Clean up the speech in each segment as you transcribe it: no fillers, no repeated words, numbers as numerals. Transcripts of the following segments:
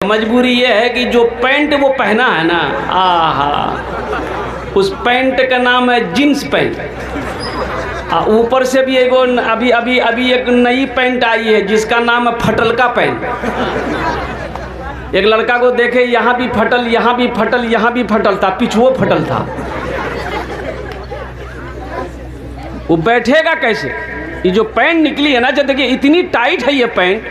मजबूरी ये है कि जो पैंट वो पहना है ना, आहा, उस पैंट का नाम है जींस पैंट। ऊपर से भी एक अभी अभी अभी एक नई पैंट आई है जिसका नाम है फटलका पैंट। एक लड़का को देखे, यहाँ भी फटल, यहाँ भी फटल, यहाँ भी फटल था, पिछुओ फटल था। वो बैठेगा कैसे? ये जो पैंट निकली है ना, जब देखिए इतनी टाइट है ये पैंट,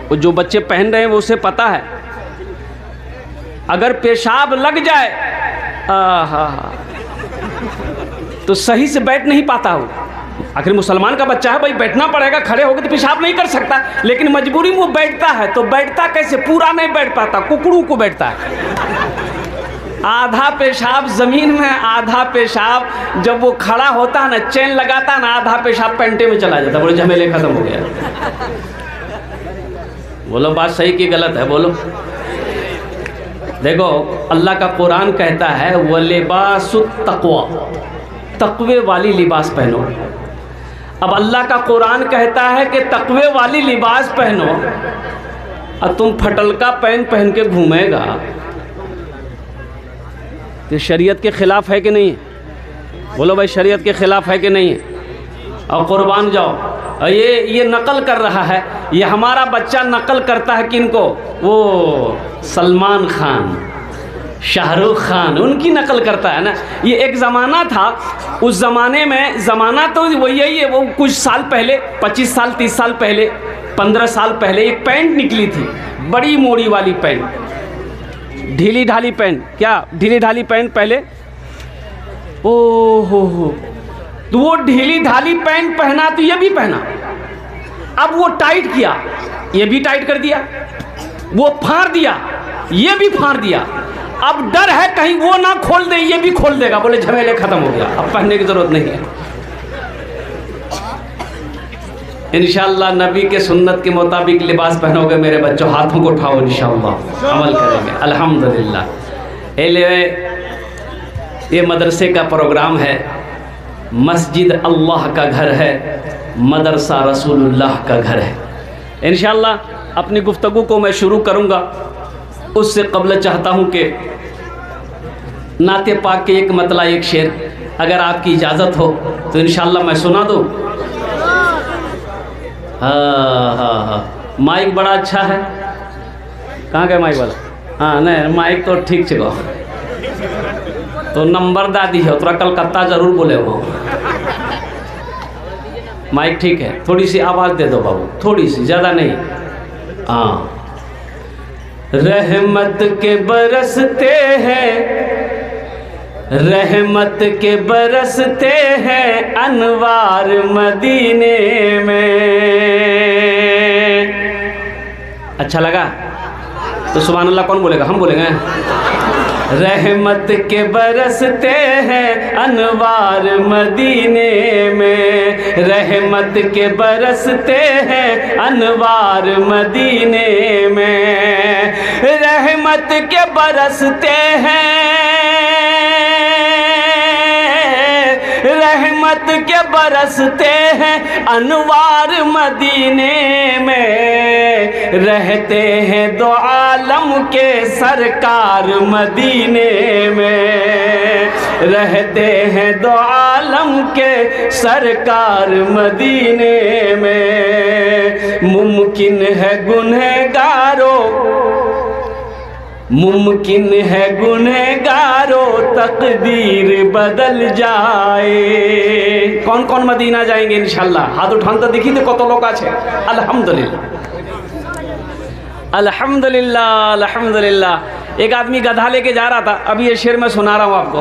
वो जो बच्चे पहन रहे हैं वो उसे पता है, अगर पेशाब लग जाए तो सही से बैठ नहीं पाता हो। आखिर मुसलमान का बच्चा है भाई, बैठना पड़ेगा, खड़े होकर तो पेशाब नहीं कर सकता, लेकिन मजबूरी में वो बैठता है। तो बैठता कैसे? पूरा नहीं बैठ पाता, कुकड़ू को बैठता है। आधा पेशाब जमीन में, आधा पेशाब जब वो खड़ा होता है ना, चेन लगाता है ना, आधा पेशाब पैंटे में चला जाता। बोले झमेले खत्म हो गया। बोलो बात सही कि गलत है? बोलो। देखो अल्लाह का कुरान कहता है वलिबासुत तक़वा, तक़वे वाली लिबास पहनो। अब अल्लाह का कुरान कहता है कि तक़वे वाली लिबास पहनो, और तुम फटलका पैंट पहन के घूमेगा तो शरीयत के ख़िलाफ़ है कि नहीं है? बोलो भाई, शरीयत के ख़िलाफ़ है कि नहीं है? और कुर्बान जाओ, ये नकल कर रहा है, ये हमारा बच्चा नकल करता है किनको? वो सलमान खान, शाहरुख खान, उनकी नकल करता है ना। ये एक ज़माना था, उस ज़माने में, ज़माना तो वही है, वो कुछ साल पहले, 25 साल 30 साल पहले, 15 साल पहले एक पैंट निकली थी, बड़ी मोड़ी वाली पैंट, ढीली ढाली पैंट। क्या ढीली ढाली पैंट पहले? ओहो हो, तो वो ढीली ढाली पैंट पहना तो ये भी पहना, अब वो टाइट किया, ये भी टाइट कर दिया, वो फाड़ दिया, ये भी फाड़ दिया। अब डर है कहीं वो ना खोल दे, ये भी खोल देगा। बोले झमेले खत्म हो गया, अब पहनने की जरूरत नहीं है। इंशाअल्लाह नबी के सुन्नत के मुताबिक लिबास पहनोगे मेरे बच्चों, हाथों को उठाओ, इंशाअल्लाह अमल करेंगे। अल्हम्दुलिल्लाह। ये मदरसे का प्रोग्राम है, मस्जिद अल्लाह का घर है, मदरसा रसूलुल्लाह का घर है। इंशाअल्लाह अपनी गुफ्तगू को मैं शुरू करूँगा, उससे कबल चाहता हूँ कि नाते पाक के एक मतला, एक शेर, अगर आपकी इजाज़त हो तो इंशाअल्लाह मैं सुना दूँ। हाँ, माइक बड़ा अच्छा है। कहाँ गए माइक वाला? हाँ नहीं, माइक तो ठीक छो, तो नंबर दादी है, थोड़ा कलकत्ता ज़रूर बोले हो। माइक ठीक है, थोड़ी सी आवाज़ दे दो बाबू, थोड़ी सी, ज़्यादा नहीं। हाँ। रहमत के बरसते हैं, रहमत के बरसते हैं अनवार मदीने में। अच्छा लगा तो सुभान अल्लाह कौन बोलेगा? हम बोलेंगे। रहमत के बरसते हैं अनवार मदीने में, रहमत के बरसते हैं अनवार मदीने में, रहमत के बरसते हैं, रहमत के बरसते हैं अनवार मदीने में, रहते हैं दो आलम के सरकार मदीने में, रहते हैं दो आलम के सरकार मदीने में। मुमकिन है गुनहगारों, मुमकिन है गुनहगारों तकदीर बदल जाए। कौन कौन मदीना जाएंगे इंशाल्लाह? हाथ उठान तो देखी तो कत लोग आछे। अल्हम्दुलिल्लाह अल्हम्दुलिल्लाह अल्हम्दुलिल्लाह। एक आदमी गधा लेके जा रहा था, अभी ये शेर मैं सुना रहा हूँ आपको।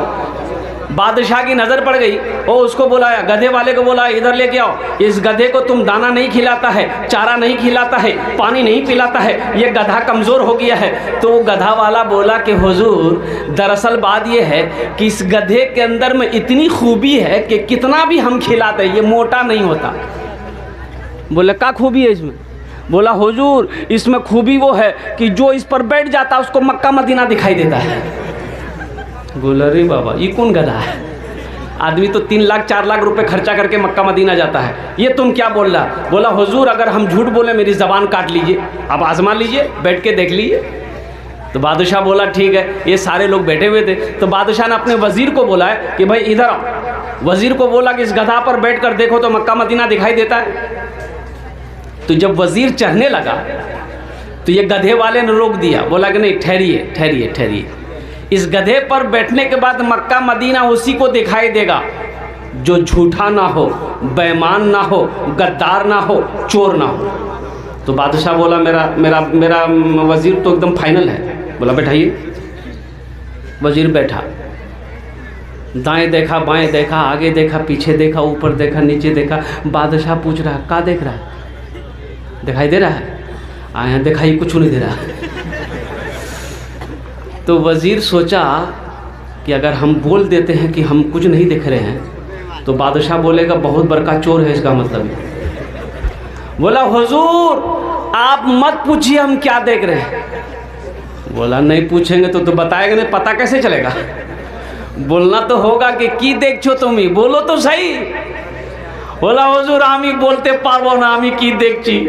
बादशाह की नज़र पड़ गई, वो उसको बुलाया, गधे वाले को बोला इधर लेके आओ, इस गधे को तुम दाना नहीं खिलाता है, चारा नहीं खिलाता है, पानी नहीं पिलाता है, ये गधा कमज़ोर हो गया है। तो वो गधा वाला बोला कि हुजूर दरअसल बात ये है कि इस गधे के अंदर में इतनी खूबी है कि कितना भी हम खिलाते ये मोटा नहीं होता। बोले क्या खूबी है इसमें? बोला हुजूर इसमें खूबी वो है कि जो इस पर बैठ जाता है उसको मक्का मदीना दिखाई देता है। बोला रे बाबा ये कौन गधा है? आदमी तो 3 लाख 4 लाख रुपए खर्चा करके मक्का मदीना जाता है, ये तुम क्या बोल रहा। बोला हुजूर अगर हम झूठ बोले मेरी ज़बान काट लीजिए, आप आजमा लीजिए, बैठ के देख लीजिए। तो बादशाह बोला ठीक है। ये सारे लोग बैठे हुए थे, तो बादशाह ने अपने वज़ीर को बोला है कि भाई इधर आओ। वज़ीर को बोला कि इस गधा पर बैठ कर देखो तो मक्का मदीना दिखाई देता है। तो जब वज़ीर चढ़ने लगा तो ये गधे वाले ने रोक दिया, बोला कि नहीं ठहरिए ठहरिए ठहरिए, इस गधे पर बैठने के बाद मक्का मदीना उसी को दिखाई देगा जो झूठा ना हो, बेईमान ना हो, गद्दार ना हो, चोर ना हो। तो बादशाह बोला मेरा मेरा मेरा वज़ीर तो एकदम फाइनल है। बोला बैठाइए। वज़ीर बैठा, दाएं देखा, बाएं देखा, आगे देखा, पीछे देखा, ऊपर देखा, नीचे देखा। बादशाह पूछ रहा क्या देख रहा है, दिखाई दे रहा है? आया दिखाई कुछ नहीं दे रहा। तो वज़ीर सोचा कि अगर हम बोल देते हैं कि हम कुछ नहीं देख रहे हैं तो बादशाह बोलेगा बहुत बड़का चोर है, इसका मतलब। बोला हुजूर आप मत पूछिए हम क्या देख रहे हैं। बोला नहीं पूछेंगे तो बताएगा नहीं, पता कैसे चलेगा? बोलना तो होगा कि की देखो तुम ही, बोलो तो सही। बोला हुजूर आमी बोलते पारबो ना, आमी की देखची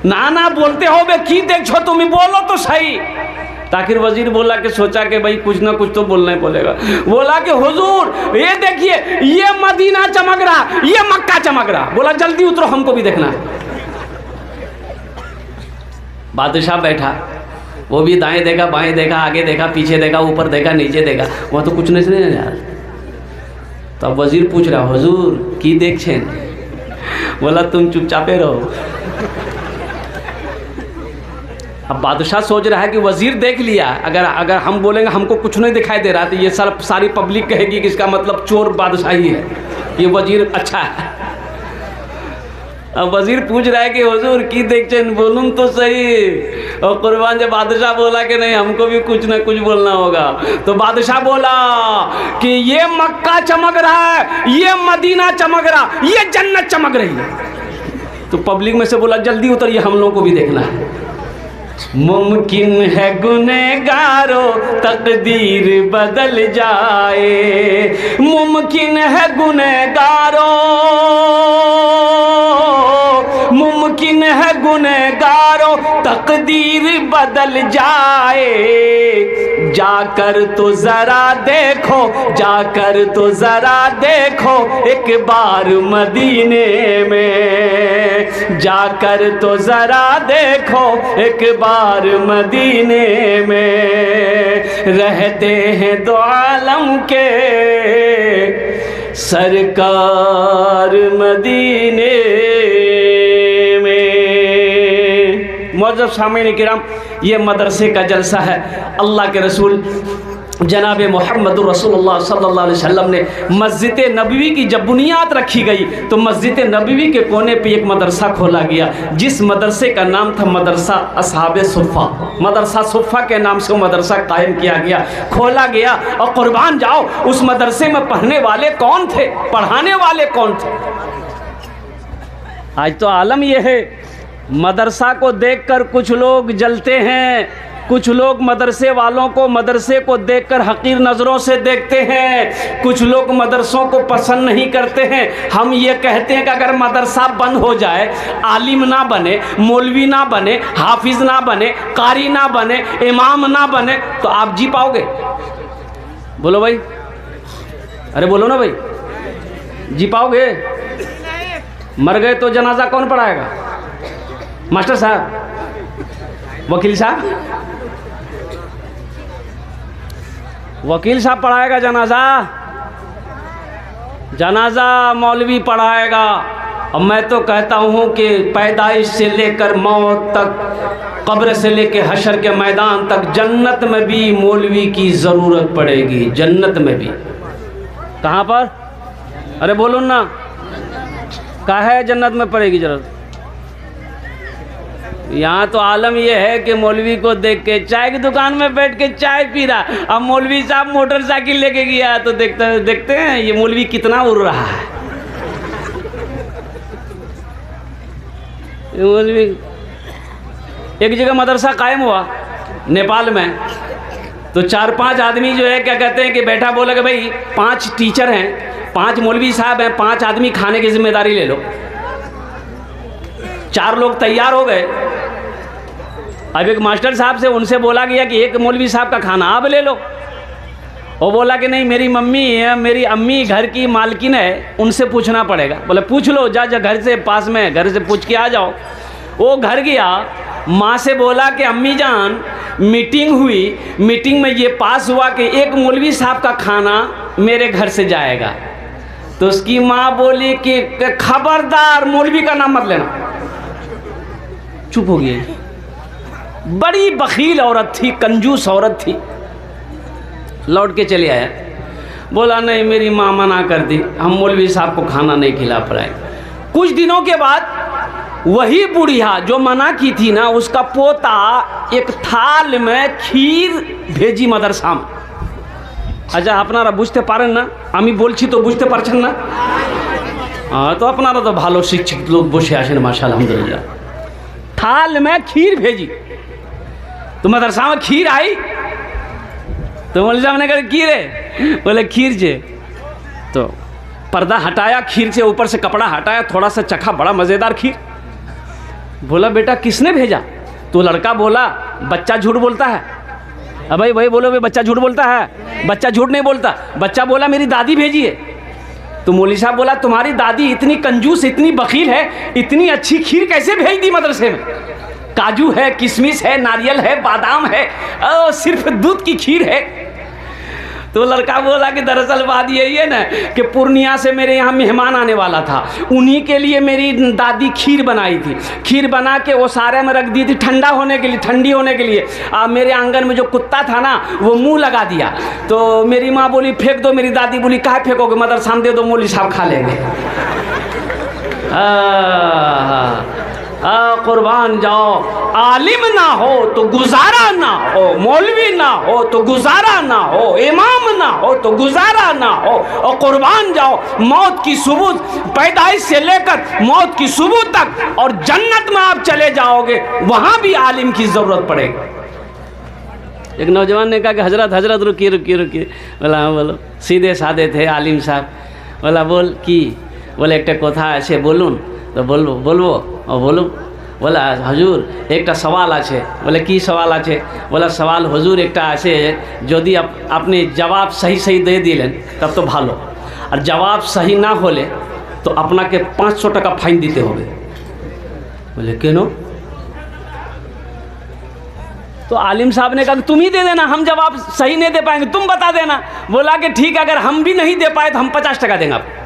ना ना बोलते हो बे, की देखो तुम ही, बोलो तो सही। ताकिर वज़ीर बोला कि सोचा कि भाई कुछ ना कुछ तो बोलना ही बोलेगा। बोला कि हुजूर ये देखिए ये मदीना चमक रहा, ये मक्का चमक रहा। बोला जल्दी उतरो हमको भी देखना है। बादशाह बैठा, वो भी दाएं देखा, बाएं देखा, आगे देखा, पीछे देखा, ऊपर देखा, नीचे देखा, वहाँ तो कुछ नहीं सुने यार। तो अब वज़ीर पूछ रहा हुजूर की देख छेन? बोला तुम चुपचापे रहो। अब बादशाह सोच रहा है कि वज़ीर देख लिया, अगर हम बोलेंगे हमको कुछ नहीं दिखाई दे रहा तो ये सारी पब्लिक कहेगी कि इसका मतलब चोर बादशाही है, ये वज़ीर अच्छा है। अब वज़ीर पूछ रहा है कि हुजूर की देखते बोलूँ तो सही। और कुर्बान जब बादशाह बोला कि नहीं हमको भी कुछ ना कुछ बोलना होगा, तो बादशाह बोला कि ये मक्का चमक रहा है, ये मदीना चमक रहा, ये जन्नत चमक रही है। तो पब्लिक में से बोला जल्दी उतरिए हम लोगों को भी देखना है। मुमकिन है गुनहगारों तकदीर बदल जाए, मुमकिन है गुनहगारों, मुमकिन है गुनहगारों तकदीर बदल जाए। जाकर तो ज़रा देखो, जाकर तो ज़रा देखो एक बार मदीने में, जाकर तो ज़रा देखो एक बार मदीने में। रहते हैं दो आलम के सरकार मदीने में। मौजूद सामीन किराम, ये मदरसे का जलसा है। अल्लाह के रसूल जनाब मोहम्मद रसूलुल्लाह सल्लल्लाहु अलैहि वसल्लम ने मस्जिद नबवी की जब बुनियाद रखी गई तो मस्जिद नबवी के कोने पे एक मदरसा खोला गया, जिस मदरसे का नाम था मदरसा असहाबे सुफ़ा। मदरसा सुफ़ा के नाम से वो मदरसा कायम किया गया, खोला गया। और कुर्बान जाओ उस मदरसे में पढ़ने वाले कौन थे, पढ़ाने वाले कौन थे? आज तो आलम यह है, मदरसा को देखकर कुछ लोग जलते हैं, कुछ लोग मदरसे वालों को, मदरसे को देखकर हकीर नज़रों से देखते हैं, कुछ लोग मदरसों को पसंद नहीं करते हैं। हम ये कहते हैं कि अगर मदरसा बंद हो जाए, आलिम ना बने, मौलवी ना बने, हाफिज ना बने, कारी ना बने, इमाम ना बने तो आप जी पाओगे? बोलो भाई, अरे बोलो ना भाई, जी पाओगे? मर गए तो जनाजा कौन पढ़ाएगा? मास्टर साहब, वकील साहब, वकील साहब पढ़ाएगा जनाजा, जनाजा मौलवी पढ़ाएगा। और मैं तो कहता हूँ कि पैदाइश से लेकर मौत तक, कब्र से लेकर हशर के मैदान तक, जन्नत में भी मौलवी की ज़रूरत पड़ेगी, जन्नत में भी। कहाँ पर? अरे बोलो ना, कहाँ है जन्नत में पड़ेगी ज़रूरत? यहाँ तो आलम यह है कि मौलवी को देख के चाय की दुकान में बैठ के चाय पी रहा, अब मौलवी साहब मोटरसाइकिल लेके गया तो देखते हैं ये मौलवी कितना उड़ रहा है। मौलवी, एक जगह मदरसा कायम हुआ नेपाल में, तो 4-5 आदमी जो है क्या कहते हैं कि बैठा, बोला कि भाई 5 टीचर हैं, 5 मौलवी साहब हैं, 5 आदमी खाने की जिम्मेदारी ले लो। 4 लोग तैयार हो गए। अब एक मास्टर साहब से उनसे बोला गया कि एक मौलवी साहब का खाना आप ले लो। वो बोला कि नहीं, मेरी मम्मी है, मेरी अम्मी घर की मालकिन है, उनसे पूछना पड़ेगा। बोले पूछ लो, जा घर से पास में, घर से पूछ के आ जाओ। वो घर गया, माँ से बोला कि अम्मी जान मीटिंग हुई, मीटिंग में ये पास हुआ कि एक मौलवी साहब का खाना मेरे घर से जाएगा। तो उसकी माँ बोली कि खबरदार मौलवी का नाम मत लेना। चुप हो गई। बड़ी बखील औरत थी, कंजूस औरत थी। लौट के चले आया, बोला नहीं मेरी माँ मना कर दी, हम मौलवी साहब को खाना नहीं खिला पाए। कुछ दिनों के बाद वही बुढ़िया जो मना की थी ना, उसका पोता एक थाल में खीर भेजी मदरसा में। अच्छा अपनारा बुझते पारें ना, आमी बोलছি तो बुझते पारছেন ना। हाँ तो अपनारा तो भालो शिक्षित लोग बসে आছেন माशाल्लाह अल्हम्दुलिल्लाह। थाल में खीर भेजी, तो मदरसा में खीर आई। तो मौलवी साहब ने कहा खीर है, बोले खीर जे। तो पर्दा हटाया, खीर से ऊपर से कपड़ा हटाया, थोड़ा सा चखा, बड़ा मज़ेदार खीर। बोला बेटा किसने भेजा? तो लड़का बोला बच्चा झूठ बोलता है। अब भाई भाई बोलो, बच्चा झूठ बोलता है? बच्चा झूठ नहीं बोलता। बच्चा बोला मेरी दादी भेजी है। तो मौलवी साहब बोला तुम्हारी दादी इतनी कंजूस, इतनी बखील है, इतनी अच्छी खीर कैसे भेज दी मदरसे में? काजू है, किशमिश है, नारियल है, बादाम है, सिर्फ दूध की खीर है। तो लड़का बोला कि दरअसल बात यही है ना कि पूर्णिया से मेरे यहाँ मेहमान आने वाला था, उन्हीं के लिए मेरी दादी खीर बनाई थी। खीर बना के वो सारे में रख दी थी ठंडा होने के लिए, ठंडी होने के लिए। मेरे आंगन में जो कुत्ता था ना वो मुंह लगा दिया। तो मेरी माँ बोली फेंक दो, मेरी दादी बोली काहे फेंकोगे, मदरसा में दे दो, मौलवी साहब खा लेंगे। कुर्बान जाओ, आलिम ना हो तो गुजारा ना हो, मौलवी ना हो तो गुजारा ना हो, इमाम ना हो तो गुजारा ना हो। और कुर्बान जाओ मौत की सुबह, पैदाइश से लेकर मौत की सुबह तक, और जन्नत में आप चले जाओगे वहां भी आलिम की जरूरत पड़ेगी। एक नौजवान ने कहा कि हजरत रुकिए रुकिए रुकिए। बोला हाँ बोलो। सीधे साधे थे आलिम साहब। बोला बोल की? बोले एक कथा আছে বলুন। तो बोलबो और बोलो। बोला हजूर एक सवाल आछे। बोले की सवाल आछे? बोला सवाल हजूर एक आछे, यदि आपने जवाब सही सही दे दिलें तब तो भालो, और जवाब सही ना होले तो अपना के 500 टाका फाइन दीते होगे। बोले क्यों? तो आलिम साहब ने कहा तुम ही दे देना, हम जवाब सही नहीं दे पाएंगे, तुम बता देना। बोला कि ठीक है, अगर हम भी नहीं दे पाए तो हम 50 टाका देंगे आपको।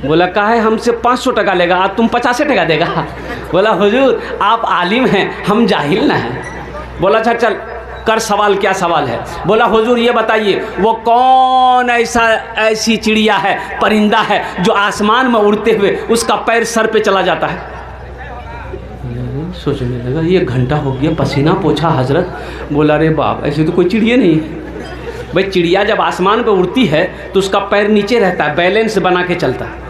बोला काहे हमसे 500 टाका लेगा, आज तुम 50 टाका देगा? बोला हुजूर आप आलिम हैं, हम जाहिल ना हैं। बोला अच्छा चल कर सवाल, क्या सवाल है? बोला हुजूर ये बताइए वो कौन ऐसी चिड़िया है, परिंदा है जो आसमान में उड़ते हुए उसका पैर सर पे चला जाता है? सोचने लगा ये घंटा हो गया, पसीना पोछा हजरत। बोला रे बाप ऐसी तो कोई चिड़िया नहीं है। भाई चिड़िया जब आसमान पे उड़ती है तो उसका पैर नीचे रहता है, बैलेंस बना के चलता है,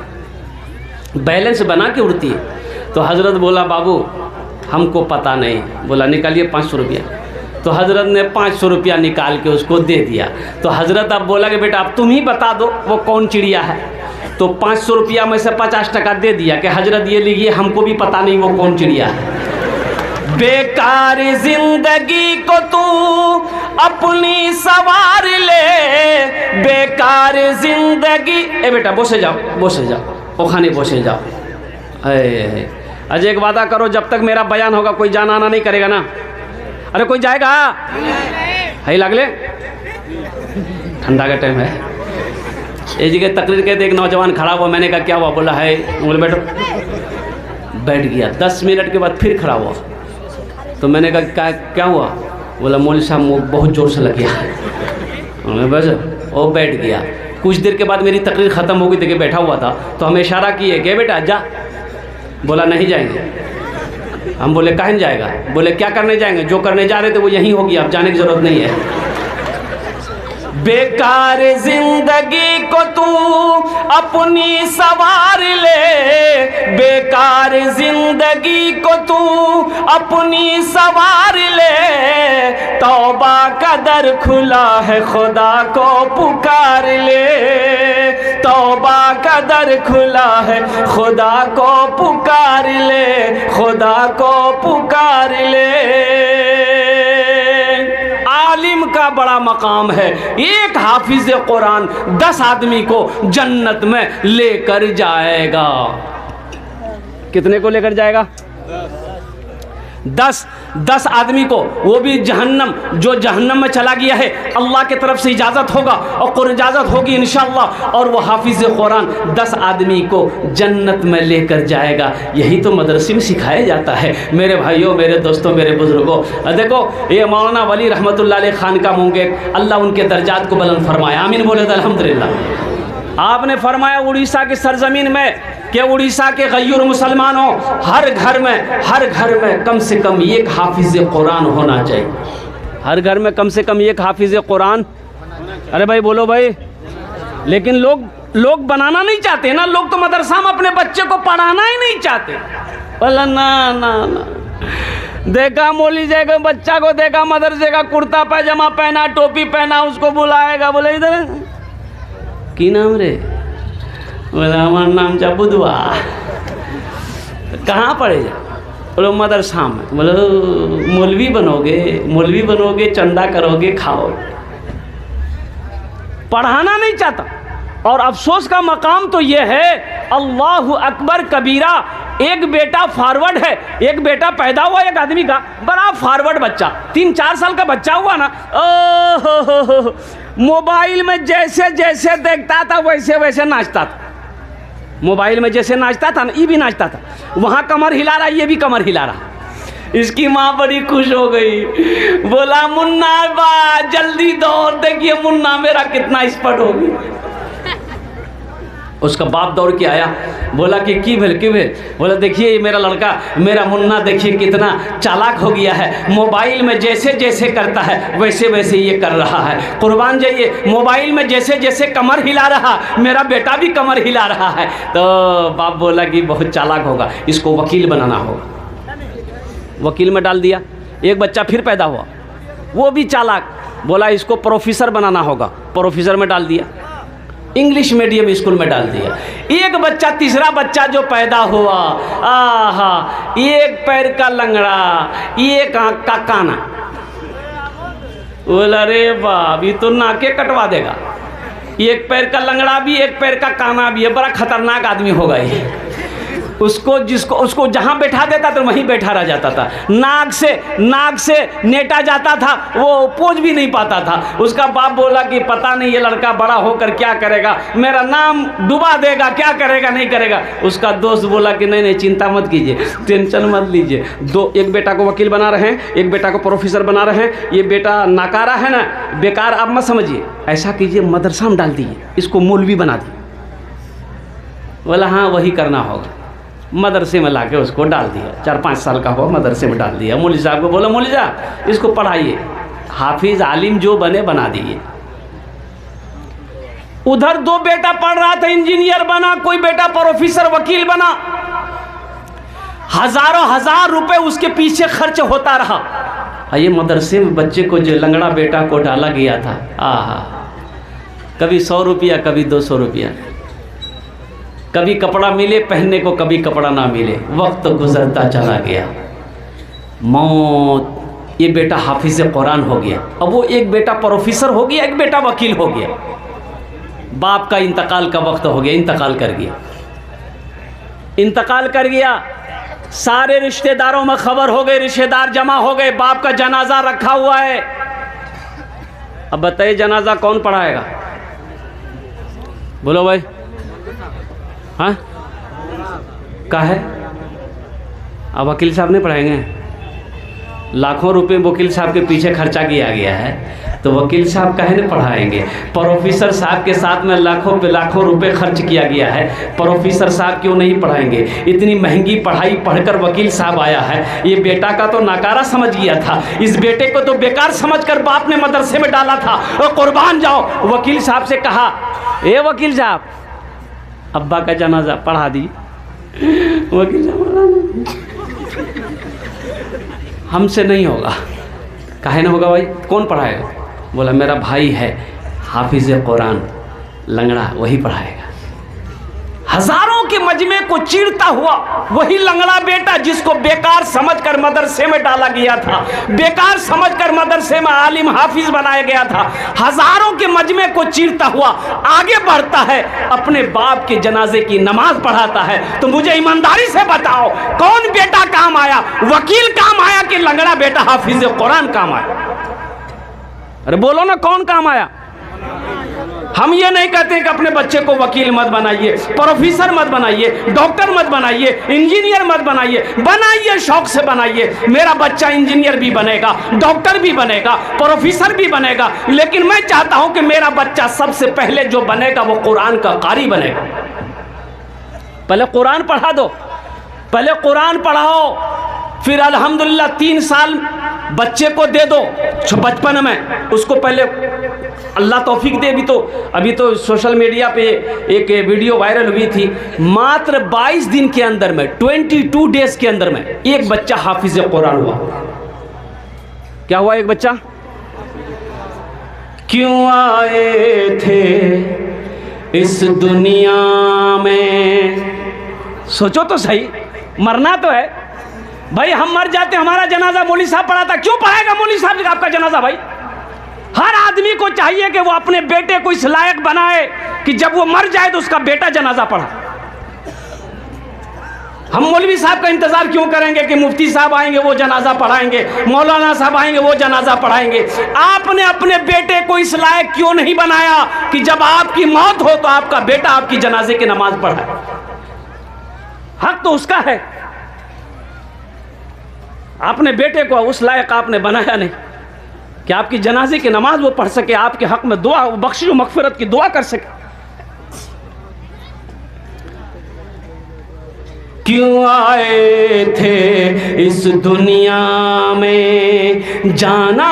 बैलेंस बना के उड़ती है। तो हजरत बोला बाबू हमको पता नहीं। बोला निकालिए 500 रुपया। तो हजरत ने 500 रुपया निकाल के उसको दे दिया। तो हजरत अब बोला कि बेटा अब तुम ही बता दो वो कौन चिड़िया है। तो 500 रुपया में से 50 टाका दे दिया कि हजरत ये लीजिए, हमको भी पता नहीं वो कौन चिड़िया है। बेकार जिंदगी को तू अपनी सवार ले, बेकार जिंदगी। ए बेटा बसे जाओ, ओखाने बसे जाओ। अजय एक वादा करो, जब तक मेरा बयान होगा कोई जाना आना नहीं करेगा ना? अरे कोई जाएगा? है लगले ठंडा का टाइम है। ये जगह तकरीर के एक नौजवान खड़ा हुआ, मैंने कहा क्या हुआ? बोला है। बोले बैठो। बैठ गया। 10 मिनट के बाद फिर खड़ा हुआ। तो मैंने कहा क्या हुआ? बोला मौलवी साहब मुँह बहुत ज़ोर से लग गया। बस वो बैठ गया। कुछ देर के बाद मेरी तकरीर ख़त्म हो गई, देखिए बैठा हुआ था। तो हमें इशारा किए कि बेटा जा। बोला नहीं जाएंगे। हम बोले काहे नहीं जाएगा? बोले क्या करने जाएंगे, जो करने जा रहे थे वो यहीं होगी, अब जाने की ज़रूरत नहीं है। बेकार जिंदगी को तू अपनी सवार ले, बेकार जिंदगी को तू अपनी सवार ले, तौबा का दर खुला है खुदा को पुकार ले, तौबा का दर खुला है, खुदा को पुकार ले, खुदा को पुकार ले। आलिम का बड़ा मकाम है, एक हाफिज कुरान 10 आदमी को जन्नत में लेकर जाएगा। कितने को लेकर जाएगा? 10 आदमी को, वो भी जहन्नम, जो जहन्नम में चला गया है अल्लाह की तरफ से इजाज़त होगा और इजाज़त होगी इंशाअल्लाह, और वो हाफिज़ कुरान 10 आदमी को जन्नत में लेकर जाएगा। यही तो मदरसे में सिखाया जाता है मेरे भाइयों, मेरे दोस्तों, मेरे बुजुर्गों। देखो ये मौलाना वली रहमतुल्लाह अलैह खान का मुंगेर, अल्लाह उनके दर्जात को बुलंद फरमाया, आमीन बोले तो अल्हम्दुलिल्लाह। आपने फरमाया उड़ीसा की सरजमीन में कि उड़ीसा के गयूर मुसलमानों, हर घर में कम से कम एक हाफिज कुरान होना चाहिए। हर घर में कम से कम एक हाफिज कुरान। अरे भाई बोलो भाई। लेकिन लोग बनाना नहीं चाहते ना, लोग तो मदरसा में अपने बच्चे को पढ़ाना ही नहीं चाहते। बोला ना देखा मौली जगह बच्चा को देखा मदरसे का कुर्ता पैजामा पहना, टोपी पहना, उसको बुलाएगा, बोले इधर की नाम रे? बोला हमारा नाम जा बुधवा। कहाँ पढ़े जा? बोलो मदरसा में। बोलो मौलवी बनोगे, चंदा करोगे, खाओ। पढ़ाना नहीं चाहता। और अफसोस का मकाम तो ये है, अल्लाहु अकबर कबीरा। एक बेटा फॉरवर्ड है, एक बेटा पैदा हुआ एक आदमी का, बड़ा फॉरवर्ड बच्चा, 3-4 साल का बच्चा हुआ ना, ओह मोबाइल में जैसे जैसे देखता था वैसे वैसे नाचता था। मोबाइल में जैसे नाचता था ना, ये भी नाचता था। वहाँ कमर हिला रहा, ये भी कमर हिला रहा। इसकी माँ बड़ी खुश हो गई, बोला मुन्ना बा जल्दी दौड़, देखिए मुन्ना मेरा कितना एक्सपर्ट हो गया। उसका बाप दौड़ के आया, बोला कि की भेल। बोला देखिए मेरा लड़का, मेरा मुन्ना देखिए कितना चालाक हो गया है, मोबाइल में जैसे जैसे करता है वैसे वैसे ये कर रहा है। कुर्बान जाइए, मोबाइल में जैसे जैसे कमर हिला रहा, मेरा बेटा भी कमर हिला रहा है। तो बाप बोला कि बहुत चालाक होगा, इसको वकील बनाना होगा। वकील में डाल दिया। एक बच्चा फिर पैदा हुआ, वो भी चालाक, बोला इसको प्रोफेसर बनाना होगा, प्रोफेसर में डाल दिया। इंग्लिश मीडियम स्कूल में डाल दिया। एक बच्चा, तीसरा बच्चा जो पैदा हुआ, आहा, एक पैर का लंगड़ा, एक आँख का काना। बोला रे बाप, ये तो नाके कटवा देगा। एक पैर का लंगड़ा भी, एक पैर का काना भी है, बड़ा खतरनाक आदमी होगा ये। उसको जहाँ बैठा देता तो वहीं बैठा रह जाता था। नाक से नेटा जाता था, वो पोज भी नहीं पाता था। उसका बाप बोला कि पता नहीं ये लड़का बड़ा होकर क्या करेगा, मेरा नाम डुबा देगा, क्या करेगा नहीं करेगा। उसका दोस्त बोला कि नहीं चिंता मत कीजिए, टेंशन मत लीजिए। एक बेटा को वकील बना रहे हैं, एक बेटा को प्रोफेसर बना रहे हैं। ये बेटा नाकारा है ना, बेकार आप मत समझिए, ऐसा कीजिए मदरसा में डाल दीजिए, इसको मौलवी बना दिए। बोला हाँ वही करना होगा। मदरसे में लाके उसको डाल दिया। 4-5 साल का हुआ, मदरसे में डाल दिया। मौलवी साहब को बोला मौलवी साहब इसको पढ़ाइए, हाफिज आलिम जो बने बना दिए। उधर 2 बेटा पढ़ रहा था, इंजीनियर बना, कोई बेटा प्रोफेसर वकील बना। हजारों हजार रुपए उसके पीछे खर्च होता रहा। ये मदरसे में बच्चे को जो लंगड़ा बेटा को डाला गया था, आहा, कभी 100 रुपया, कभी 200 रुपया, कभी कपड़ा मिले पहनने को, कभी कपड़ा ना मिले। वक्त गुजरता चला गया, मौत। ये बेटा हाफिज कुरान हो गया। अब वो एक बेटा प्रोफेसर हो गया, एक बेटा वकील हो गया। बाप का इंतकाल का वक्त हो गया, इंतकाल कर गया। सारे रिश्तेदारों में खबर हो गई, रिश्तेदार जमा हो गए, बाप का जनाजा रखा हुआ है। अब बताइए जनाजा कौन पढ़ाएगा? बोलो भाई। हाँ क्या है? अब वकील साहब नहीं पढ़ाएंगे? लाखों रुपए वकील साहब के पीछे खर्चा किया गया है, तो वकील साहब काहे नहीं पढ़ाएंगे? प्रोफेसर साहब के साथ में लाखों पे लाखों रुपए खर्च किया गया है, प्रोफेसर साहब क्यों नहीं पढ़ाएंगे? इतनी महंगी पढ़ाई पढ़कर वकील साहब आया है। ये बेटा का तो नाकारा समझ गया था, इस बेटे को तो बेकार समझकर बाप ने मदरसे में डाला था। और कुर्बान जाओ, वकील साहब से कहा, ए वकील साहब अब्बा का जनाजा पढ़ा दी। वकील साहब हमसे नहीं होगा। काहे ना होगा भाई? कौन पढ़ाएगा? बोला मेरा भाई है हाफिज कुरान लंगड़ा, वही पढ़ाएगा। हजारों के मजमे को चीरता हुआ वही लंगड़ा बेटा जिसको बेकार समझकर मदरसे में डाला गया था, बेकार समझकर मदरसे में आलिम हाफिज बनाया गया था, हजारों के मजमे को चीरता हुआ आगे बढ़ता है, अपने बाप के जनाजे की नमाज पढ़ाता है। तो मुझे ईमानदारी से बताओ, कौन बेटा काम आया? वकील काम आया कि लंगड़ा बेटा हाफिज कुरान काम आया? अरे बोलो ना, कौन काम आया? हम ये नहीं कहते कि अपने बच्चे को वकील मत बनाइए, प्रोफेसर मत बनाइए, डॉक्टर मत बनाइए, इंजीनियर मत बनाइए। बनाइए, शौक से बनाइए। मेरा बच्चा इंजीनियर भी बनेगा, डॉक्टर भी बनेगा, प्रोफेसर भी बनेगा, लेकिन मैं चाहता हूं कि मेरा बच्चा सबसे पहले जो बनेगा वो कुरान का कारी बनेगा। पहले कुरान पढ़ा दो, पहले कुरान पढ़ाओ, फिर अल्हम्दुलिल्लाह 3 साल बच्चे को दे दो बचपन में, उसको पहले अल्लाह तौफीक दे। अभी तो सोशल मीडिया पे एक वीडियो वायरल हुई थी, मात्र 22 दिन के अंदर में, 22 डेज के अंदर में एक बच्चा हाफिज कुरान हुआ। क्या हुआ? एक बच्चा। क्यों आए थे इस दुनिया में? सोचो तो सही, मरना तो है भाई। हम मर जाते, हमारा जनाजा मौलवी साहब पढ़ाता, क्यों पढ़ाएगा मौलवी साहब आपका जनाजा? भाई हर आदमी को चाहिए कि वो अपने बेटे को इस लायक बनाए कि जब वो मर जाए तो उसका बेटा जनाजा पढ़ा। हम मौलवी साहब का इंतजार क्यों करेंगे कि मुफ्ती साहब आएंगे वो जनाजा पढ़ाएंगे, मौलाना साहब आएंगे वो जनाजा पढ़ाएंगे? आपने अपने बेटे को इस लायक क्यों नहीं बनाया कि जब आपकी मौत हो तो आपका बेटा आपकी जनाजे की नमाज पढ़ाए? हक तो उसका है। आपने बेटे को उस लायक आपने बनाया नहीं कि आपकी जनाजे की नमाज वो पढ़ सके, आपके हक में दुआ, बख्शिश व मगफिरत की दुआ कर सके। क्यों आए थे इस दुनिया में, जाना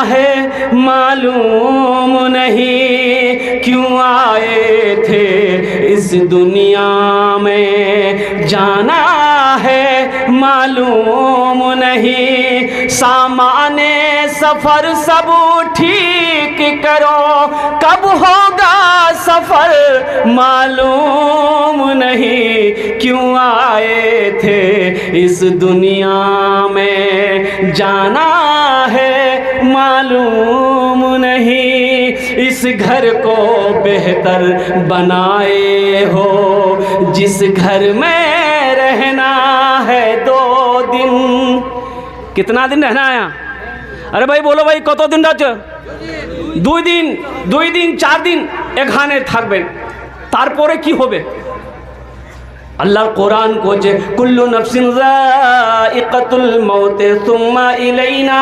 है मालूम नहीं। क्यों आए थे इस दुनिया में, जाना है मालूम नहीं। सामाने सफर सब ठीक करो, कब होगा सफर मालूम नहीं। क्यों आए थे इस दुनिया में, जाना है मालूम नहीं। इस घर को बेहतर बनाए हो, जिस घर में रहना है 2 दिन। कितना दिन रहना है? अरे भाई बोलो भाई, कत दिन रह? 2 दिन, 2 दिन 4 दिन एखाने থাকবে, তারপরে কি হবে? अल्लाह कुरान को जे कुल्लु नफ्सिन ज़ाइक़तुल मौत सुम्मा इलैना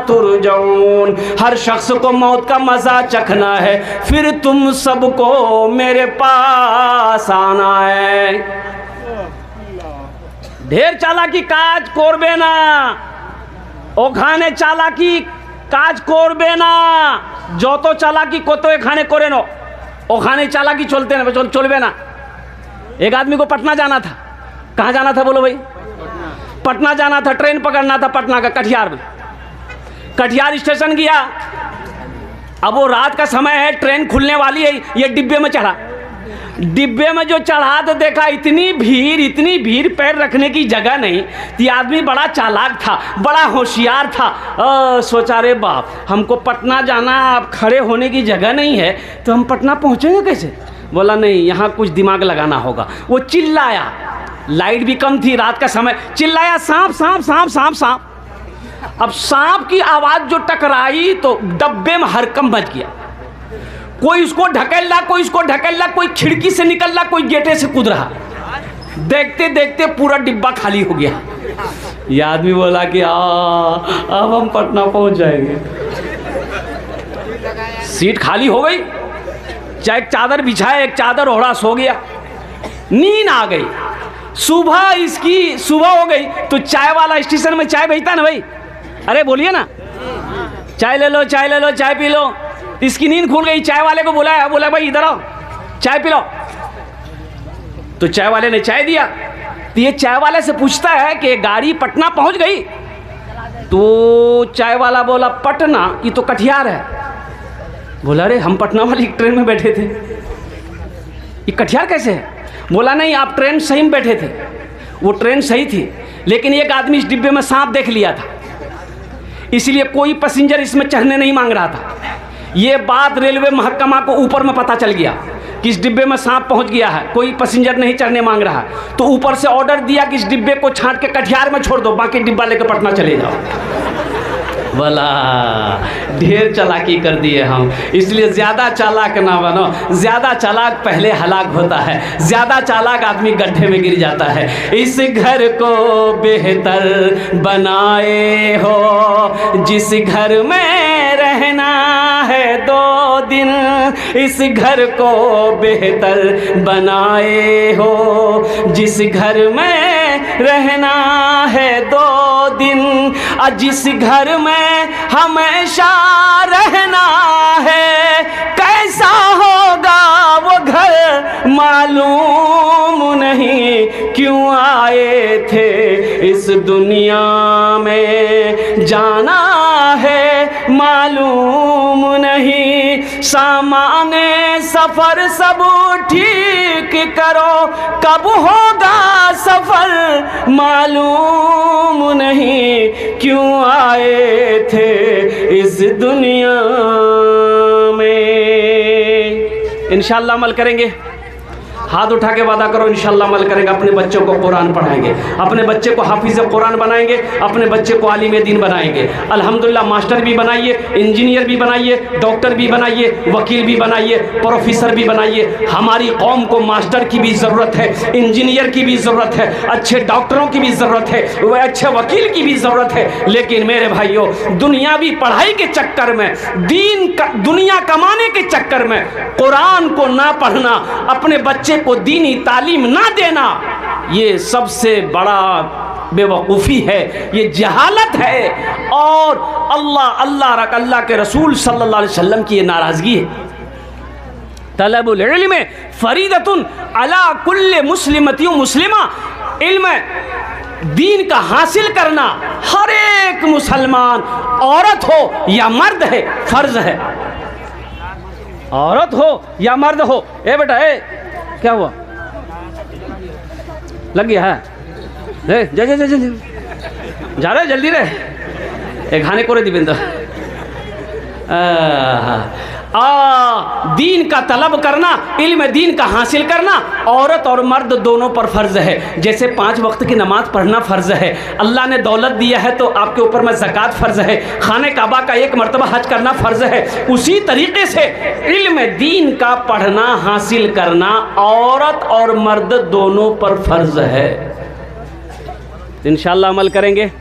तुरजऊन। हर शख्स को मौत का मज़ा चखना है, फिर तुम सबको मेरे पास आना है। ढेर चालाकी काज करबे ना, ओखाने चालाकी काज करबे ना। যত চালাকি কত এখানে করে নো, ওখানে চালাকি চলবে না। एक आदमी को पटना जाना था। कहाँ जाना था बोलो भाई? पटना जाना था, ट्रेन पकड़ना था पटना का, कटिहार में। कटिहार स्टेशन गया, अब वो रात का समय है, ट्रेन खुलने वाली है, ये डिब्बे में चढ़ा। डिब्बे में जो चढ़ा तो देखा इतनी भीड़, पैर रखने की जगह नहीं। तो आदमी बड़ा चालाक था, बड़ा होशियार था। सोचा रे बाप, हमको पटना जाना, अब खड़े होने की जगह नहीं है तो हम पटना पहुँचेंगे कैसे? बोला नहीं, यहाँ कुछ दिमाग लगाना होगा। वो चिल्लाया, लाइट भी कम थी, रात का समय, चिल्लाया सांप सांप सांप सांप सांप। अब सांप की आवाज़ जो टकराई तो डब्बे में हरकम मच गया। कोई उसको ढकेल रहा, कोई उसको ढकेल रहा, कोई खिड़की से निकल रहा, कोई गेटे से कूद रहा। देखते देखते पूरा डिब्बा खाली हो गया। ये आदमी बोला कि अब हम पटना पहुंच जाएंगे। सीट खाली हो गई, चाहे एक चादर बिछाए, एक चादर ओढ़ा, सो गया। नींद आ गई। सुबह हो गई तो चाय वाला स्टेशन में चाय भेजता ना भाई, अरे बोलिए ना, चाय ले लो, चाय ले लो, चाय पी लो। इसकी नींद खुल गई, चाय वाले को बुलाया, बोला भाई इधर आओ, चाय पी लो। तो चाय वाले ने चाय दिया। तो ये चाय वाले से पूछता है कि गाड़ी पटना पहुंच गई? तो चाय वाला बोला पटना, ये तो कटिहार है। बोला अरे हम पटना वाली ट्रेन में बैठे थे, ये कटिहार कैसे है? बोला नहीं, आप ट्रेन सही में बैठे थे, वो ट्रेन सही थी, लेकिन एक आदमी इस डिब्बे में सांप देख लिया था, इसलिए कोई पैसेंजर इसमें चढ़ने नहीं मांग रहा था। ये बात रेलवे महकमा को ऊपर में पता चल गया कि इस डिब्बे में सांप पहुंच गया है, कोई पैसेंजर नहीं चढ़ने मांग रहा, तो ऊपर से ऑर्डर दिया कि इस डिब्बे को छांट के कटिहार में छोड़ दो, बाकी डिब्बा लेकर पटना चले जाओ। बोला ढेर चालाकी कर दिए हम, इसलिए ज़्यादा चालाक ना बनो। ज़्यादा चालाक पहले हलाक होता है, ज़्यादा चालाक आदमी गड्ढे में गिर जाता है। इस घर को बेहतर बनाए हो जिस घर में रहना है 2 दिन, इस घर को बेहतर बनाए हो जिस घर में रहना है 2 दिन, जिस घर में हमेशा रहना है, कैसा होगा वो घर मालूम नहीं, क्यों आए थे इस दुनिया में, जाना है मालूम नहीं, सामाने सफर सब ठीक करो, कब होगा सफर मालूम नहीं, क्यों आए थे इस दुनिया में। इंशाअल्लाह अमल करेंगे, हाथ उठा के वादा करो इंशाअल्लाह अमल करेंगे। अपने बच्चों को कुरान पढ़ाएंगे, अपने बच्चे को हाफिज़ कुरान बनाएंगे, अपने बच्चे को आलिम दीन बनाएंगे। अल्हम्दुलिल्लाह मास्टर भी बनाइए, इंजीनियर भी बनाइए, डॉक्टर भी बनाइए, वकील भी बनाइए, प्रोफेसर भी बनाइए। हमारी कौम को मास्टर की भी ज़रूरत है, इंजीनियर की भी ज़रूरत है, अच्छे डॉक्टरों की भी ज़रूरत है, वह अच्छे वकील की भी ज़रूरत है। लेकिन मेरे भाइयों, दुनियावी पढ़ाई के चक्कर में, दुनिया कमाने के चक्कर में कुरान को ना पढ़ना, अपने बच्चे को दीनी तालीम ना देना, ये सबसे बड़ा बेवकूफ़ी है, ये जहालत है, और अल्लाह के रसूल सल्लल्लाहु अलैहि वसल्लम की ये नाराज़गी है। तलबुल इल्म फरीदतुन अला कुल्ले मुस्लिमती मुस्लिमा, इल्म दीन का हासिल करना हर एक मुसलमान, औरत हो या मर्द है, फ़र्ज है। औरत हो या मर्द हो। ए बेटा, ए क्या हुआ, लग गया है, जा जा जा जा जा रहे जल्दी रे, एक खाने को रे दिवेंद्र। दीन का तलब करना, इल्म दीन का हासिल करना औरत और मर्द दोनों पर फ़र्ज़ है। जैसे 5 वक्त की नमाज़ पढ़ना फ़र्ज़ है, अल्लाह ने दौलत दिया है तो आपके ऊपर में ज़कात फ़र्ज़ है, खाने काबा का 1 मरतबा हज करना फ़र्ज़ है। उसी तरीके से इल्म दीन का पढ़ना हासिल करना औरत और मर्द दोनों पर फ़र्ज़ है। इंशाअल्लाह अमल करेंगे,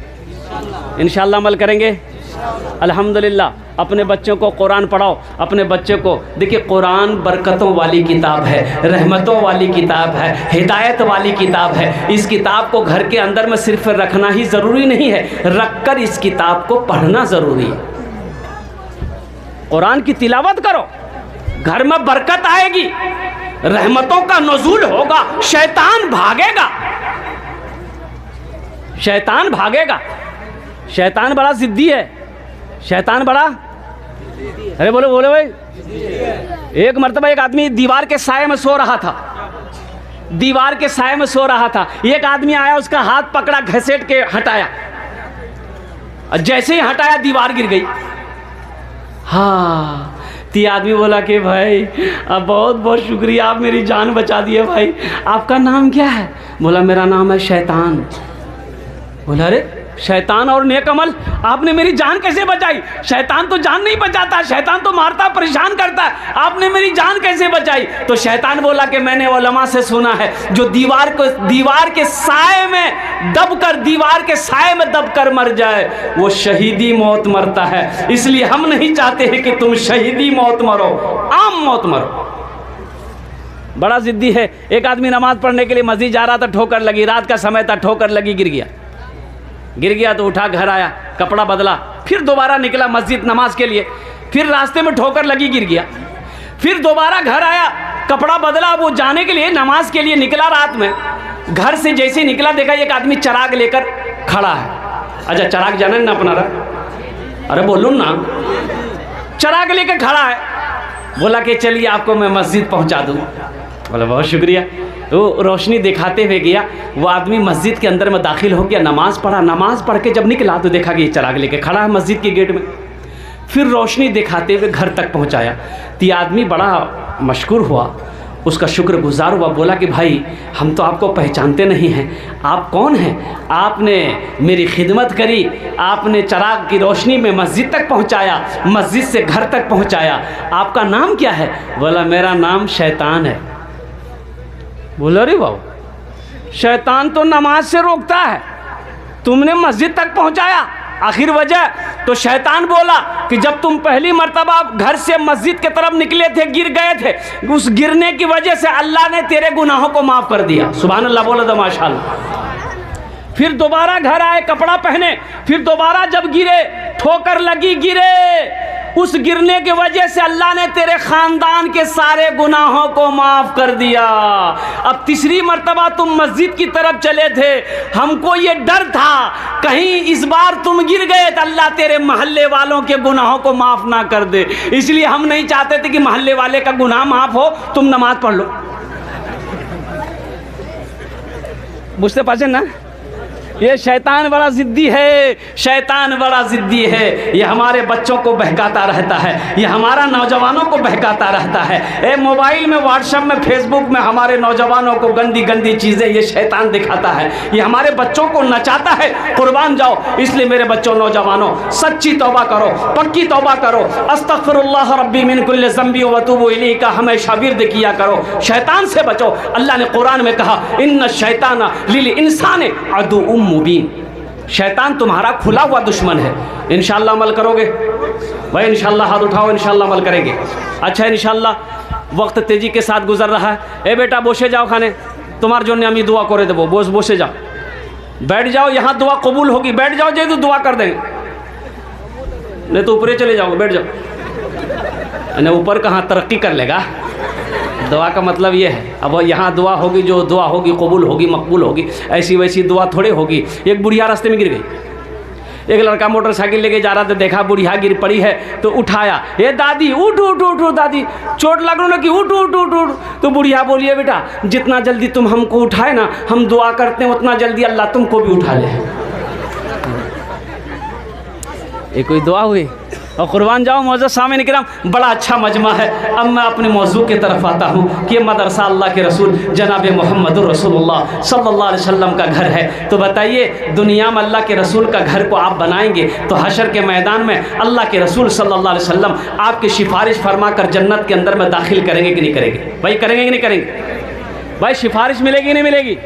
इंशाअल्लाह अमल करेंगे। अल्हम्दुलिल्लाह अपने बच्चों को कुरान पढ़ाओ, अपने बच्चे को। देखिए, कुरान बरकतों वाली किताब है, रहमतों वाली किताब है, हिदायत वाली किताब है। इस किताब को घर के अंदर में सिर्फ रखना ही ज़रूरी नहीं है, रखकर इस किताब को पढ़ना ज़रूरी है। कुरान की तिलावत करो, घर में बरकत आएगी, रहमतों का नुज़ूल होगा, शैतान भागेगा, शैतान भागेगा। शैतान बड़ा ज़िद्दी है, शैतान बड़ा, अरे बोलो बोलो भाई। एक मर्तबा एक आदमी दीवार के साए में सो रहा था, दीवार के साए में सो रहा था। एक आदमी आया, उसका हाथ पकड़ा, घसीट के हटाया, और जैसे ही हटाया दीवार गिर गई। हाँ, तो आदमी बोला कि भाई अब बहुत बहुत शुक्रिया, आप मेरी जान बचा दिए भाई। आपका नाम क्या है? बोला मेरा नाम है शैतान। बोला अरे शैतान और नेक अमल, आपने मेरी जान कैसे बचाई? शैतान तो जान नहीं बचाता, शैतान तो मारता परेशान करता है, आपने मेरी जान कैसे बचाई? तो शैतान बोला कि मैंने उलमा से सुना है, जो दीवार के साए में दबकर, दीवार के साए में दबकर मर जाए वो शहीदी मौत मरता है। इसलिए हम नहीं चाहते हैं कि तुम शहीदी मौत मरो, आम मौत मरो। बड़ा जिद्दी है। एक आदमी नमाज पढ़ने के लिए मस्जिद जा रहा था, ठोकर लगी, रात का समय था, ठोकर लगी, गिर गया तो उठा, घर आया, कपड़ा बदला, फिर दोबारा निकला मस्जिद नमाज के लिए, फिर रास्ते में ठोकर लगी, गिर गया, फिर दोबारा घर आया, कपड़ा बदला, वो जाने के लिए नमाज के लिए निकला। रात में घर से जैसे निकला, देखा एक आदमी चराग लेकर खड़ा है। अच्छा, चराग जाने ना अपना रहा, अरे बोलूँ ना, चराग लेकर खड़ा है। बोला कि चलिए आपको मैं मस्जिद पहुँचा दूँ। बोला बहुत शुक्रिया। वो रोशनी दिखाते हुए गया। वो आदमी मस्जिद के अंदर में दाखिल हो गया, नमाज़ पढ़ा। नमाज़ पढ़ के जब निकला तो देखा कि ये चिराग लेके खड़ा है मस्जिद के गेट में। फिर रोशनी दिखाते हुए घर तक पहुंचाया। तो ये आदमी बड़ा मशकूर हुआ, उसका शुक्रगुजार हुआ। बोला कि भाई हम तो आपको पहचानते नहीं हैं, आप कौन हैं? आपने मेरी खिदमत करी, आपने चिराग की रोशनी में मस्जिद तक पहुंचाया, मस्जिद से घर तक पहुंचाया। आपका नाम क्या है? बोला मेरा नाम शैतान है। बोला अरे बाबू, शैतान तो नमाज से रोकता है, तुमने मस्जिद तक पहुंचाया। आखिर वजह तो शैतान बोला कि जब तुम पहली मर्तबा घर से मस्जिद की तरफ निकले थे, गिर गए थे, उस गिरने की वजह से अल्लाह ने तेरे गुनाहों को माफ़ कर दिया। सुभान अल्लाह, बोला तो माशाअल्लाह। फिर दोबारा घर आए, कपड़ा पहने, फिर दोबारा जब गिरे, ठोकर लगी, गिरे, उस गिरने की वजह से अल्लाह ने तेरे ख़ानदान के सारे गुनाहों को माफ़ कर दिया। अब तीसरी मर्तबा तुम मस्जिद की तरफ चले थे, हमको ये डर था कहीं इस बार तुम गिर गए तो अल्लाह तेरे महल्ले वालों के गुनाहों को माफ़ ना कर दे, इसलिए हम नहीं चाहते थे कि महल्ले वाले का गुनाह माफ़ हो, तुम नमाज पढ़ लो। बुझते पाचे ना, ये शैतान बड़ा ज़िद्दी है, शैतान बड़ा ज़िद्दी है। ये हमारे बच्चों को बहकाता रहता है, ये हमारा नौजवानों को बहकाता रहता है। ए मोबाइल में, व्हाट्सएप में, फेसबुक में हमारे नौजवानों को गंदी गंदी चीज़ें ये शैतान दिखाता है, ये हमारे बच्चों को नचाता है। कुर्बान जाओ। इसलिए मेरे बच्चों, नौजवानों, सच्ची तौबा करो, पक्की तौबा करो। अस्तगफिरुल्लाह रब्बी मिन कुल्लि ज़ंबी व अतूबु इलैहि का हमेशा विर्द किया करो। शैतान से बचो। अल्लाह ने कुरान में कहा, इन्ना शैतान लिल इंसानि अदुव्वुम मुबीन। शैतान तुम्हारा खुला हुआ दुश्मन है। इंशाअल्लाह अमल करोगे भाई? इंशाअल्लाह हाथ उठाओ, इंशाअल्लाह अमल करेंगे। अच्छा, इंशाअल्लाह वक्त तेजी के साथ गुजर रहा है। ए बेटा बोसे जाओ खाने, तुम्हार जो अमी दुआ करे देवो, बोसे जाओ, बैठ जाओ, यहाँ दुआ कबूल होगी। बैठ जाओ, जे तो दुआ कर देंगे, नहीं तो ऊपर चले जाओ, बैठ जाओ। नहीं ऊपर कहाँ तरक्की कर लेगा। दुआ का मतलब ये है, अब यहाँ दुआ होगी, जो दुआ होगी कबूल होगी, मकबूल होगी। ऐसी वैसी दुआ थोड़े होगी। एक बुढ़िया रास्ते में गिर गई, एक लड़का मोटरसाइकिल लेके जा रहा था, देखा बुढ़िया गिर पड़ी है तो उठाया, ये दादी उठ उठ उठ उठ, दादी चोट लग रही कि उठ उठ उठ उठ। तो बुढ़िया बोलिए बेटा, जितना जल्दी तुम हमको उठाए ना, हम दुआ करते हैं उतना जल्दी अल्लाह तुमको भी उठा ले। ये कोई दुआ हुई? और कुर्बान जाओ मौजूद सामने किराम, बड़ा अच्छा मजमा है। अब मैं अपने मौजू की तरफ आता हूँ कि मदरसा अल्लाह के रसूल जनाब मोहम्मदुर रसूलुल्लाह सल्लल्लाहु अलैहि वसल्लम का घर है। तो बताइए, दुनिया में अल्लाह के रसूल का घर को आप बनाएंगे तो हशर के मैदान में अल्लाह के रसूल सल्लल्लाहु अलैहि वसल्लम आपकी सिफारिश फरमा कर जन्नत के अंदर में दाखिल करेंगे कि नहीं करेंगे? भाई करेंगे कि नहीं करेंगे? भाई सिफारिश मिलेगी कि नहीं मिलेगी?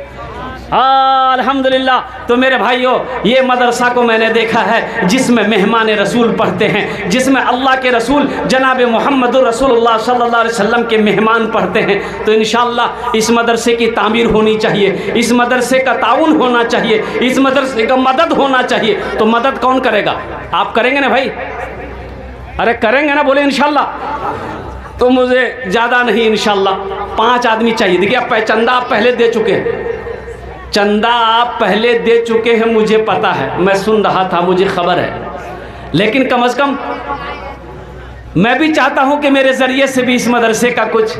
अल्हम्दुलिल्लाह। तो मेरे भाइयों, ये मदरसा को मैंने देखा है जिसमें मेहमान रसूल पढ़ते हैं, जिसमें अल्लाह के रसूल जनाब मोहम्मदुर रसूलुल्लाह सल्लल्लाहु अलैहि वसल्लम के मेहमान पढ़ते हैं। तो इंशाअल्लाह इस मदरसे की तामीर होनी चाहिए, इस मदरसे का ताउन होना चाहिए, इस मदरसे का मदद होना चाहिए। तो मदद कौन करेगा? आप करेंगे ना भाई? अरे करेंगे ना? बोले इंशाअल्लाह। तो मुझे ज़्यादा नहीं, इंशाअल्लाह 5 आदमी चाहिए। देखिए, आप चंदा आप पहले दे चुके हैं, चंदा आप पहले दे चुके हैं, मुझे पता है, मैं सुन रहा था, मुझे खबर है। लेकिन कम से कम मैं भी चाहता हूं कि मेरे ज़रिए से भी इस मदरसे का कुछ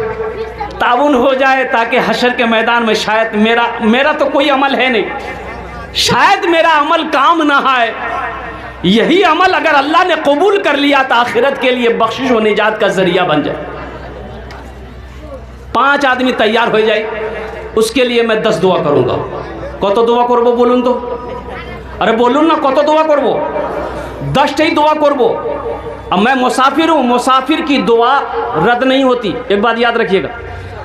ताउन हो जाए, ताकि हशर के मैदान में शायद मेरा तो कोई अमल है नहीं, शायद मेरा अमल काम ना आए। यही अमल अगर अल्लाह ने कबूल कर लिया तो आखिरत के लिए बख्शिश व निजात का ज़रिया बन जाए। 5 आदमी तैयार हो जाए, उसके लिए मैं 10 दुआ करूँगा। कत दुआ करबो बोलून तो? अरे बोलून ना, कत दुआ करबो? 10टी दुआ करबो। अब मैं मुसाफिर हूँ, मुसाफिर की दुआ रद्द नहीं होती। एक बात याद रखिएगा,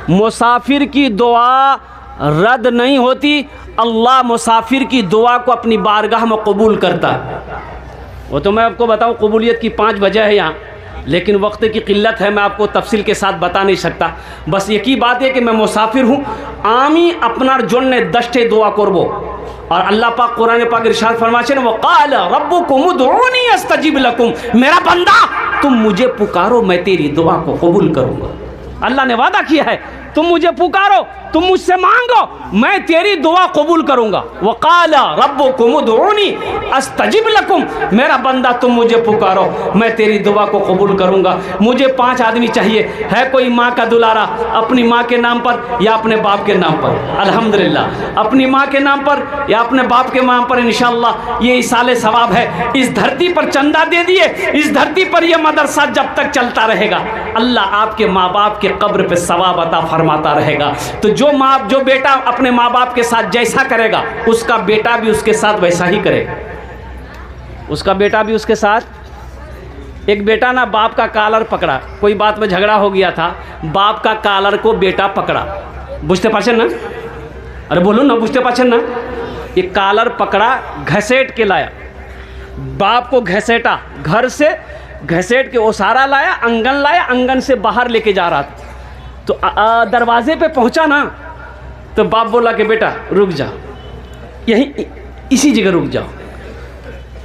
मुसाफिर की दुआ रद्द नहीं होती। अल्लाह मुसाफिर की दुआ को अपनी बारगाह में कबूल करता है। वो तो मैं आपको बताऊँ, कबूलियत की 5 वजह है यहाँ, लेकिन वक्त की किल्लत है, मैं आपको तफसील के साथ बता नहीं सकता। बस एक ही बात है कि मैं मुसाफिर हूँ, आमी अपनार जोन्ने 10टे दुआ करबो। और अल्लाह पाक कुरान पाक इरशाद फरमाते हैं, वक़ाल रब्बुकुम उदऊनी अस्तजिब लकुम, मेरा बंदा तुम मुझे पुकारो, मैं तेरी दुआ को कबूल करूँगा। अल्लाह ने वादा किया है, तुम मुझे पुकारो तुम मुझसे मांगो, मैं तेरी दुआ कबूल करूंगा। वक़ाला रब्बुकुम उदऊनी अस्तजिब लकुम, मेरा बंदा तुम मुझे पुकारो, मैं तेरी दुआ को कबूल करूंगा। मुझे 5 आदमी चाहिए। है कोई माँ का दुलारा अपनी माँ के नाम पर या अपने बाप के नाम पर? अल्हम्दुलिल्लाह, अपनी माँ के नाम पर या अपने बाप के नाम पर इंशाअल्लाह ये इसाले सवाब है। इस धरती पर चंदा दे दिए, इस धरती पर यह मदरसा जब तक चलता रहेगा अल्लाह आपके माँ बाप के कब्र पे सवाब अता फरमाता रहेगा। तो जो बेटा अपने माँ बाप के साथ जैसा करेगा उसका बेटा भी उसके साथ वैसा ही करेगा, उसका बेटा भी उसके साथ। एक बेटा ना बाप का कॉलर पकड़ा, कोई बात में झगड़ा हो गया था, बाप का कॉलर को बेटा पकड़ा, बुझते पाचन ना, अरे बोलो ना, बुझते पाचन ना। ये कॉलर पकड़ा, घसेट के लाया, बाप को घसेटा, घर से घसेट के ओसारा लाया, आंगन से बाहर लेके जा रहा था। तो दरवाजे पे पहुंचा ना, तो बाप बोला कि बेटा रुक जा, यहीं इसी जगह रुक जाओ।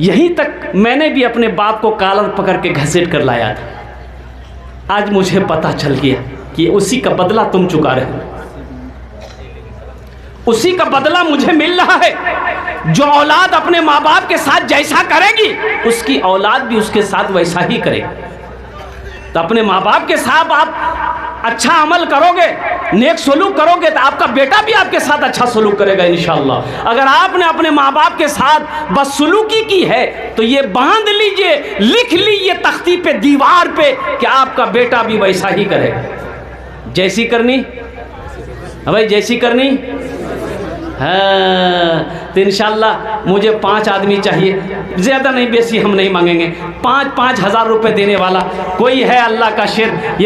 यहीं तक मैंने भी अपने बाप को कॉलर पकड़ के घसीट कर लाया था। आज मुझे पता चल गया कि उसी का बदला तुम चुका रहे हो, उसी का बदला मुझे मिल रहा है। जो औलाद अपने माँ बाप के साथ जैसा करेगी उसकी औलाद भी उसके साथ वैसा ही करेगी। तो अपने माँ बाप के साथ आप अच्छा अमल करोगे, नेक सलूक करोगे, तो आपका बेटा भी आपके साथ अच्छा सलूक करेगा इंशाअल्लाह। अगर आपने अपने माँ बाप के साथ बदसलूकी की है तो ये बांध लीजिए, लिख लीजिए तख्ती पे, दीवार पे, कि आपका बेटा भी वैसा ही करेगा। जैसी करनी भाई, जैसी करनी। हाँ, तो इंशाअल्लाह मुझे 5 आदमी चाहिए, ज़्यादा नहीं, बेसी हम नहीं मांगेंगे। 5-5 हज़ार रुपये देने वाला कोई है? अल्लाह का शेर, ये